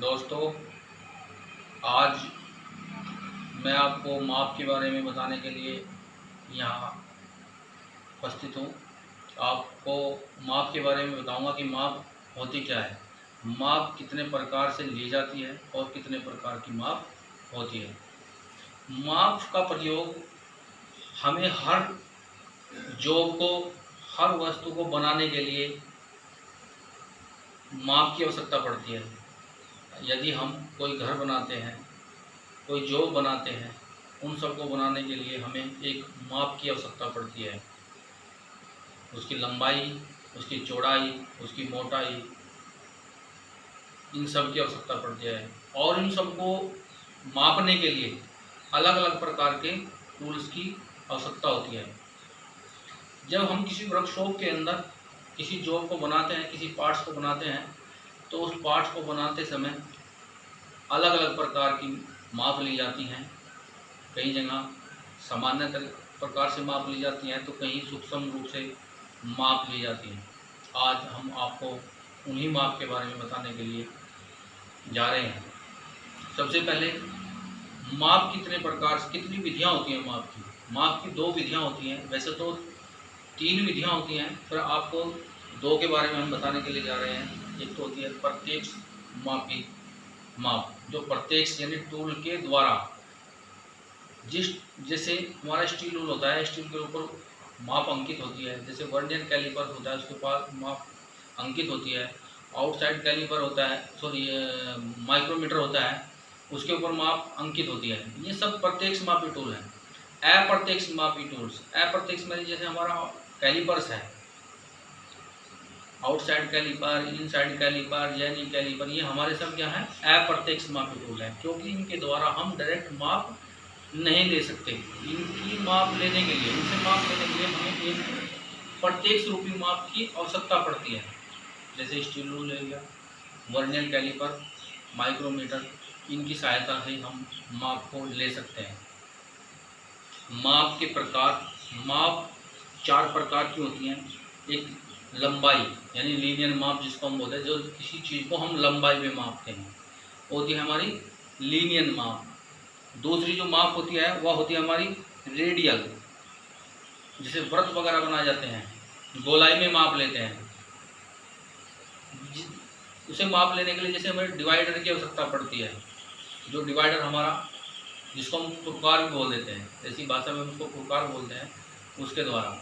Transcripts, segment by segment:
दोस्तों, आज मैं आपको माप के बारे में बताने के लिए यहाँ उपस्थित हूँ। आपको माप के बारे में बताऊँगा कि माप होती क्या है, माप कितने प्रकार से ली जाती है और कितने प्रकार की माप होती है। माप का प्रयोग हमें हर जॉब को, हर वस्तु को बनाने के लिए माप की आवश्यकता पड़ती है। यदि हम कोई घर बनाते हैं, कोई जॉब बनाते हैं, उन सबको बनाने के लिए हमें एक माप की आवश्यकता पड़ती है। उसकी लंबाई, उसकी चौड़ाई, उसकी मोटाई, इन सब की आवश्यकता पड़ती है। और इन सबको मापने के लिए अलग अलग प्रकार के टूल्स की आवश्यकता होती है। जब हम किसी वर्कशॉप के अंदर किसी जॉब को बनाते हैं, किसी पार्ट्स को बनाते हैं, तो उस पार्ट्स को बनाते समय अलग अलग प्रकार की माप ली जाती हैं। कई जगह सामान्य प्रकार से माप ली जाती हैं, तो कहीं सूक्ष्म रूप से माप ली जाती हैं। आज हम आपको उन्हीं माप के बारे में बताने के लिए जा रहे हैं। सबसे पहले माप कितने प्रकार से, कितनी विधियां होती हैं माप की। माप की दो विधियां होती हैं, वैसे तो तीन विधियां होती हैं, पर आपको दो के बारे में हम बताने के लिए जा रहे हैं। एक तो होती है प्रत्यक्ष मापी माप, जो प्रत्यक्ष यानी टूल के द्वारा, जैसे हमारा स्टील रूल होता है, स्टील के ऊपर माप अंकित होती है। जैसे वर्नियर कैलिपर होता है, उसके पास माप अंकित होती है। आउटसाइड कैलिपर होता है, माइक्रोमीटर होता है, उसके ऊपर माप अंकित होती है। ये सब प्रत्यक्ष मापी टूल हैं। अप्रत्यक्ष मापी टूल्स, अप्रत्यक्ष में जैसे हमारा कैलिपर्स है, outside caliper, inside caliper, jenny caliper, ये हमारे सब क्या है, अप्रत्यक्ष मापी टूल है। क्योंकि इनके द्वारा हम डायरेक्ट माप नहीं ले सकते। इनकी माप लेने के लिए, इनसे माप लेने के लिए हमें एक प्रत्यक्ष रूपी माप की आवश्यकता पड़ती है। जैसे स्टील रूल ले लिया, वर्नियर कैलिपर, माइक्रोमीटर, इनकी सहायता से हम माप को ले सकते हैं। माप के प्रकार, माप चार प्रकार की होती हैं। एक लंबाई यानी लीनियर माप जिसको हम बोलते हैं, जो किसी चीज़ को हम लंबाई में मापते हैं, होती है हमारी लीनियर माप। दूसरी जो माप होती है वह होती है हमारी रेडियल, जिसे वृत्त वगैरह बनाए जाते हैं, गोलाई में माप लेते हैं। उसे माप लेने के लिए जैसे हमें डिवाइडर की आवश्यकता पड़ती है, जो डिवाइडर हमारा, जिसको हम प्रकार भी बोल देते हैं, ऐसी भाषा में उसको प्रकार बोलते हैं, उसके द्वारा।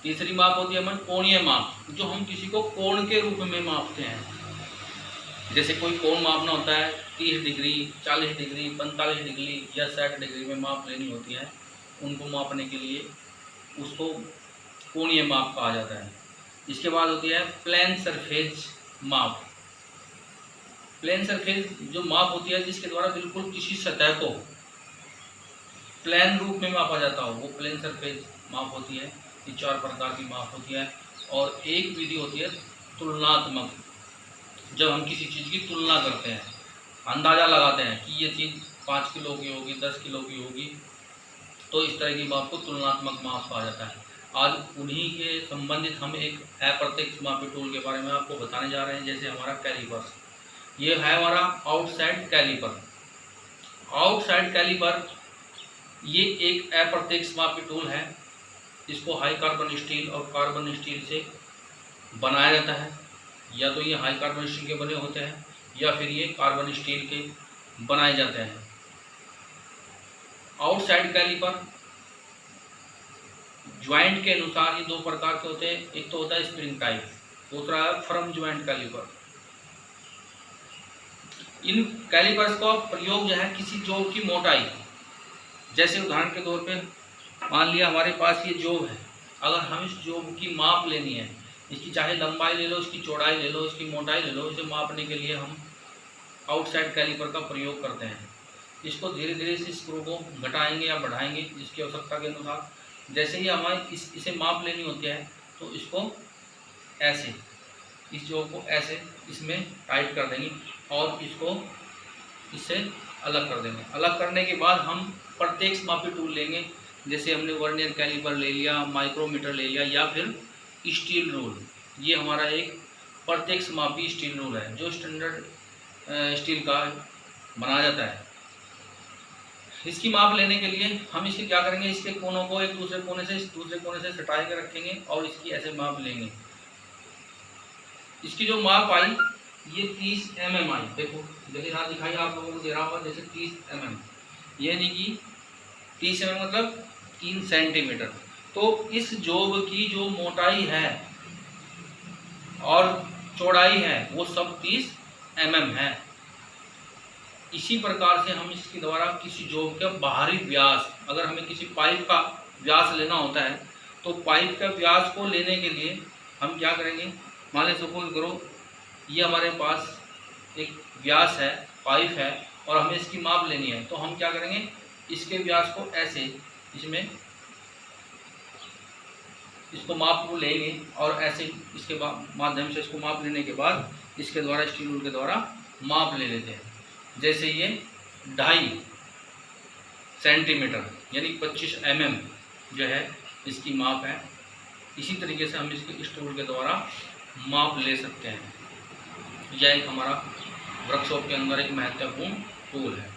तीसरी माप होती है हमारी कोणीय माप, जो हम किसी को कोण के रूप में मापते हैं। जैसे कोई कोण मापना होता है, 30 डिग्री, 40 डिग्री, 45 डिग्री या 60 डिग्री में माप लेनी होती है, उनको मापने के लिए उसको कोणीय माप कहा जाता है। इसके बाद होती है प्लेन सरफेस माप। प्लेन सरफेस जो माप होती है, जिसके द्वारा बिल्कुल किसी सतह को प्लेन रूप में मापा जाता हो, वो प्लेन सरफेस माप होती है। ये चार प्रकार की माप होती है। और एक विधि होती है तुलनात्मक, जब हम किसी चीज़ की तुलना करते हैं, अंदाज़ा लगाते हैं कि ये चीज़ 5 किलो की होगी, 10 किलो की होगी, तो इस तरह की माप को तुलनात्मक माप कहा जाता है। आज उन्हीं के संबंधित हम एक अप्रत्यक्ष मापी टूल के बारे में आपको बताने जा रहे हैं। जैसे हमारा कैलिपर, ये है हमारा आउटसाइड कैलिपर। आउटसाइड कैलिपर ये एक अप्रत्यक्ष मापी टूल है। इसको हाई कार्बन स्टील और कार्बन स्टील से बनाया जाता है। या तो ये हाई कार्बन स्टील के बने होते हैं, या फिर ये कार्बन स्टील के बनाए जाते हैं। आउटसाइड कैलिपर ज्वाइंट के अनुसार ये दो प्रकार के होते हैं। एक तो होता है स्प्रिंग टाइप, दूसरा है फर्म ज्वाइंट कैलिपर। इन कैलिपर्स का प्रयोग जो है किसी जॉब की मोटाई, जैसे उदाहरण के तौर पे मान लिया हमारे पास ये जॉब है, अगर हम इस जॉब की माप लेनी है, इसकी चाहे लंबाई ले लो, इसकी चौड़ाई ले लो, इसकी मोटाई ले लो, इसे मापने के लिए हम आउटसाइड कैलिपर का प्रयोग करते हैं। इसको धीरे धीरे इस स्क्रू को घटाएंगे या बढ़ाएंगे जिसकी आवश्यकता के अनुसार। जैसे ही हमारे इसे माप लेनी होती है, तो इसको ऐसे, इस जॉब को ऐसे इसमें टाइट कर देंगे और इसको इससे अलग कर देंगे। अलग करने के बाद हम प्रत्यक्ष मापी टूल लेंगे। जैसे हमने वर्नियर कैलिपर ले लिया, माइक्रोमीटर ले लिया, या फिर स्टील रूल। ये हमारा एक प्रत्यक्ष मापी स्टील रूल है, जो स्टैंडर्ड स्टील का बनाया जाता है। इसकी माप लेने के लिए हम इसके क्या करेंगे, इसके कोनों को एक दूसरे कोने से दूसरे कोने से सटा के रखेंगे और इसकी ऐसे माप लेंगे। इसकी जो माप आई ये 30 mm आई। देखो जैसे यहाँ दिखाई आप लोगों को दे रहा होगा, जैसे 30 mm, ये नहीं कि 30 mm मतलब 3 सेंटीमीटर। तो इस जोब की जो मोटाई है और चौड़ाई है वो सब 30 mm है। इसी प्रकार से हम इसके द्वारा किसी जोब का बाहरी व्यास, अगर हमें किसी पाइप का व्यास लेना होता है तो पाइप का व्यास को लेने के लिए हम क्या करेंगे, मान लीजिए सपोज करो ये हमारे पास एक व्यास है, पाइप है और हमें इसकी माप लेनी है, तो हम क्या करेंगे, इसके व्यास को ऐसे इसमें इसको माप को लेंगे और ऐसे इसके माध्यम से इसको माप लेने के बाद इसके द्वारा स्टील रूल के द्वारा माप ले लेते हैं। जैसे ये 2.5 सेंटीमीटर यानी 25 mm जो है इसकी माप है। इसी तरीके से हम इसके स्टूल के द्वारा माप ले सकते हैं। यह एक हमारा वर्कशॉप के अंदर एक महत्वपूर्ण टूल है।